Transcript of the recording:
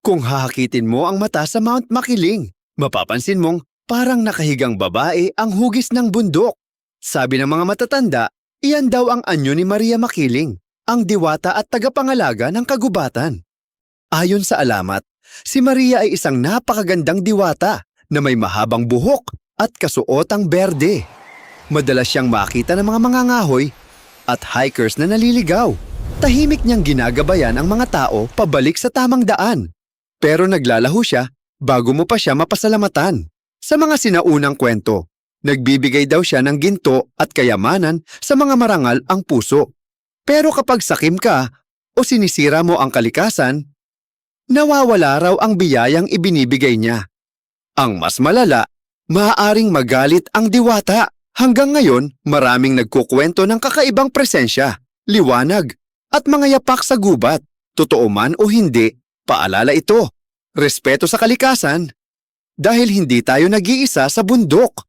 Kung hahakitin mo ang mata sa Mount Makiling, mapapansin mong parang nakahigang babae ang hugis ng bundok. Sabi ng mga matatanda, iyan daw ang anyo ni Maria Makiling, ang diwata at tagapangalaga ng kagubatan. Ayon sa alamat, si Maria ay isang napakagandang diwata na may mahabang buhok at kasuotang berde. Madalas siyang makita ng mga mangangahoy at hikers na naliligaw. Tahimik niyang ginagabayan ang mga tao pabalik sa tamang daan. Pero naglalaho siya bago mo pa siya mapasalamatan. Sa mga sinaunang kwento, nagbibigay daw siya ng ginto at kayamanan sa mga marangal ang puso. Pero kapag sakim ka o sinisira mo ang kalikasan, nawawala raw ang biyayang ibinibigay niya. Ang mas malala, maaaring magalit ang diwata. Hanggang ngayon, maraming nagkukwento ng kakaibang presensya, liwanag, at mga yapak sa gubat. Totoo man o hindi, paalala ito. Respeto sa kalikasan. Dahil hindi tayo nag-iisa sa bundok.